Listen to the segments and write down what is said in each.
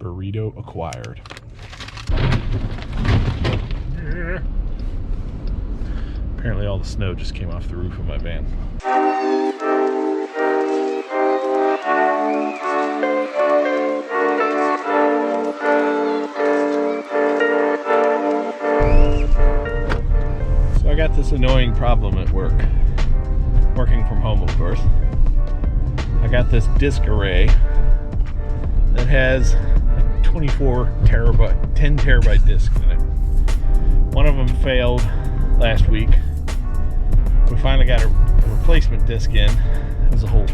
Burrito acquired. Apparently all the snow just came off the roof of my van. So I got this annoying problem at work. Working from home, of course. I got this disk array that has a 24 terabyte, 10 terabyte disk in it. One of them failed last week. We finally got a replacement disk in. It was a whole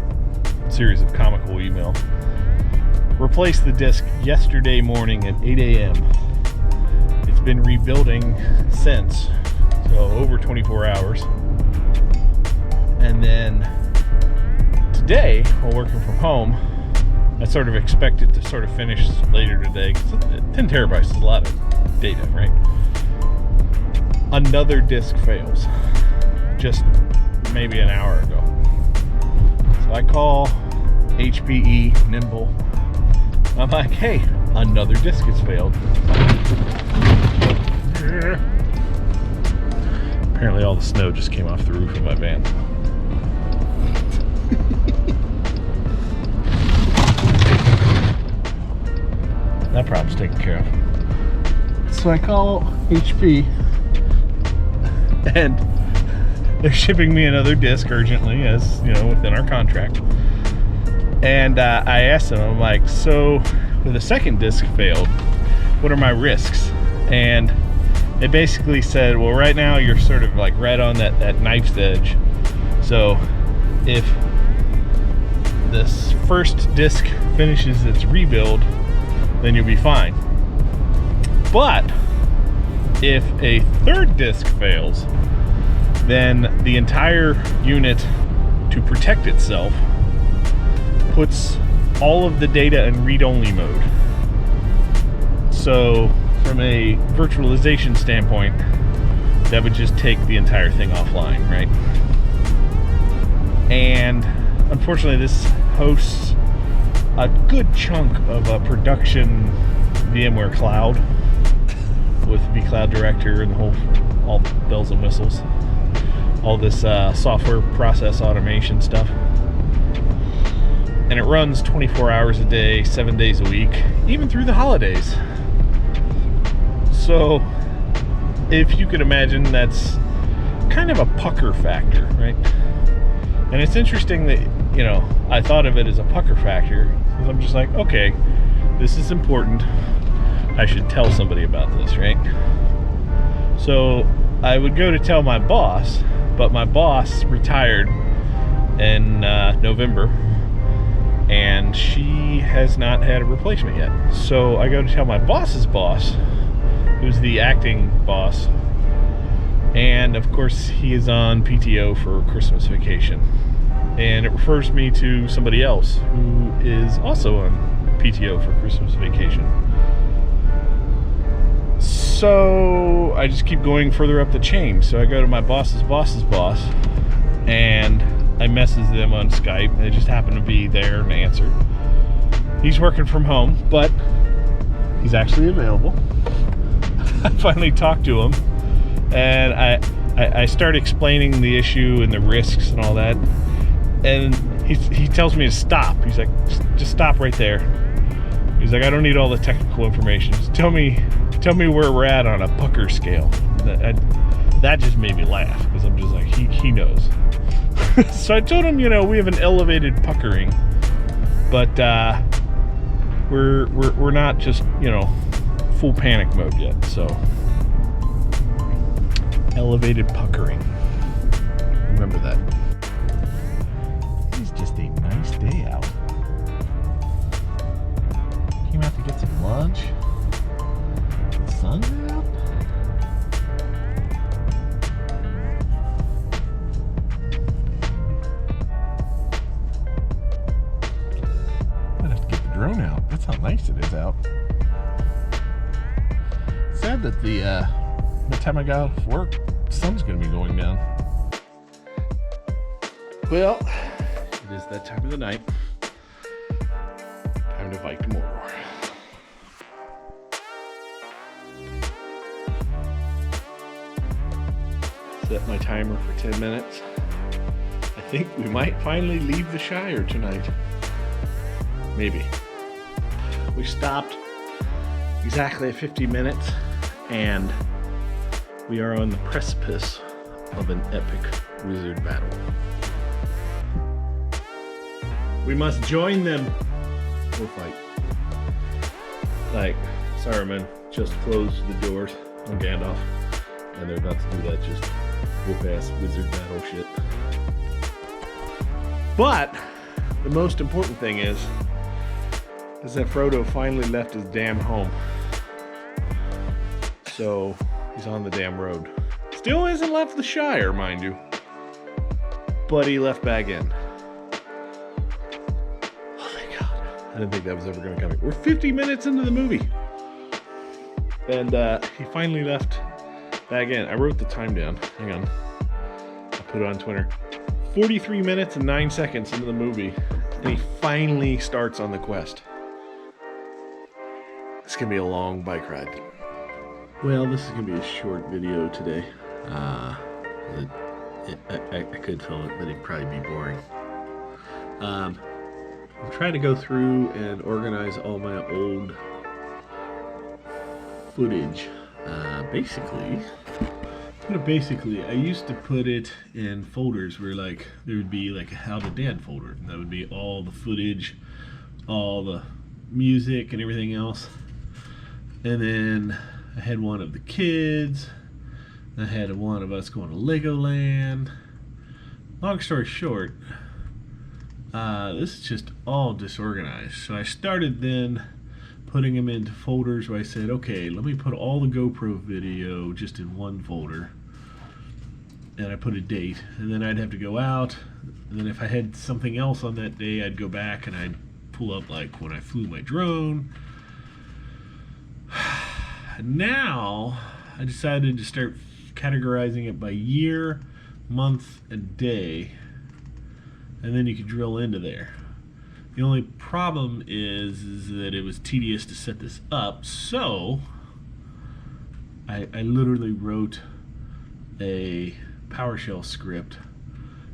series of comical email. Replaced the disk yesterday morning at 8 a.m. It's been rebuilding since, so over 24 hours. And then today, while working from home, I sort of expect it to sort of finish later today, because 10 terabytes is a lot of data, right? Another disk fails just maybe an hour ago. So I call HPE Nimble. I'm like, hey, another disk has failed. Apparently all the snow just came off the roof of my van. That problem's taken care of. So I call HP, and they're shipping me another disc urgently, as you know, within our contract. And I asked them, I'm like, so with the second disc failed, what are my risks? And they basically said, well, right now you're sort of like right on that knife's edge. So if this first disc finishes its rebuild, then you'll be fine. But if a third disc fails, then the entire unit, to protect itself, puts all of the data in read-only mode. So from a virtualization standpoint, that would just take the entire thing offline, right? And unfortunately, this hosts a good chunk of a production VMware cloud with vCloud Director and all the bells and whistles, all this software process automation stuff. And it runs 24 hours a day, 7 days a week, even through the holidays. So if you could imagine, that's kind of a pucker factor, right? And it's interesting that, you know, I thought of it as a pucker factor, because I'm just like, okay, this is important. I should tell somebody about this, right? So I would go to tell my boss, but my boss retired in November, and she has not had a replacement yet. So I go to tell my boss's boss, who's the acting boss, and of course he is on PTO for Christmas vacation. And it refers me to somebody else who is also on PTO for Christmas vacation. So I just keep going further up the chain. So I go to my boss's boss's boss, and I message them on Skype. They just happen to be there and answer. He's working from home, but he's actually available. I finally talked to him, and I start explaining the issue and the risks and all that. And he tells me to stop. He's like, just stop right there. He's like, I don't need all the technical information. Just tell me where we're at on a pucker scale. That just made me laugh, because I'm just like, he knows. So I told him, you know, we have an elevated puckering, but we're not just, you know, full panic mode yet. So elevated puckering. Remember that. It's just a nice day out. Came out to get some lunch. The sun's out. Might have to get the drone out. That's how nice it is out. Sad that the time I got off work, the sun's gonna be going down. Well, it is that time of the night. Time to fight Mordor. Set my timer for 10 minutes. I think we might finally leave the Shire tonight. Maybe. We stopped exactly at 50 minutes and we are on the precipice of an epic wizard battle. We must join them or fight. Like, Saruman just closed the doors on Gandalf, and they're about to do that just whoop-ass wizard battle shit. But the most important thing is that Frodo finally left his damn home. So he's on the damn road. Still hasn't left the Shire, mind you. But he left back in. Oh my god. I didn't think that was ever going to come. We're 50 minutes into the movie. And he finally left back in. I wrote the time down. Hang on. I'll put it on Twitter. 43 minutes and 9 seconds into the movie. And he finally starts on the quest. It's going to be a long bike ride. Well, this is going to be a short video today. I could film it, but it'd probably be boring. I'm trying to go through and organize all my old footage. Basically, I used to put it in folders where like there would be like a How to Dad folder. And that would be all the footage, all the music and everything else. And then I had one of the kids. I had one of us going to Legoland. Long story short, this is just all disorganized. So I started then putting them into folders where I said, okay, let me put all the GoPro video just in one folder. And I put a date. And then I'd have to go out. And then if I had something else on that day, I'd go back and I'd pull up like when I flew my drone. Now, I decided to start categorizing it by year, month, and day, and then you can drill into there. The only problem is that it was tedious to set this up, so I literally wrote a PowerShell script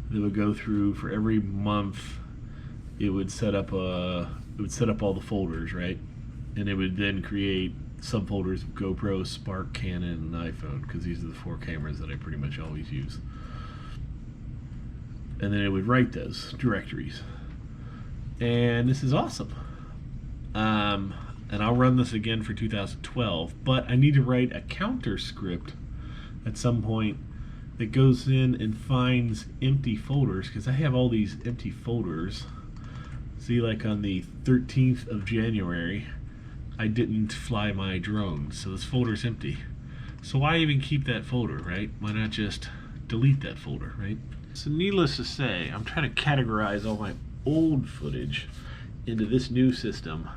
that would go through for every month. It would set up all the folders, right? And it would then create subfolders of GoPro, Spark, Canon, and iPhone, because these are the 4 cameras that I pretty much always use. And then it would write those directories. And this is awesome. And I'll run this again for 2012, but I need to write a counter script at some point that goes in and finds empty folders, because I have all these empty folders. See, like on the 13th of January, I didn't fly my drone, so this folder's empty. So why even keep that folder, right? Why not just delete that folder, right? So needless to say, I'm trying to categorize all my old footage into this new system,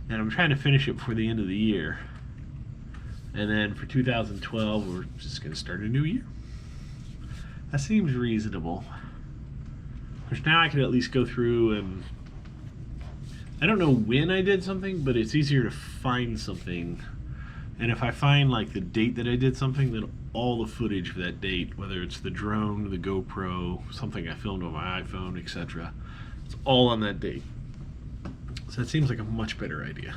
and I'm trying to finish it before the end of the year. And then for 2012, we're just going to start a new year. That seems reasonable. Which now I can at least go through and I don't know when I did something, but it's easier to find something. And if I find like the date that I did something, then all the footage for that date, whether it's the drone, the GoPro, something I filmed on my iPhone, etc., it's all on that date. So that seems like a much better idea.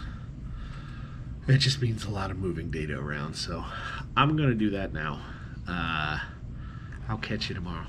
It just means a lot of moving data around, so I'm gonna do that now. I'll catch you tomorrow.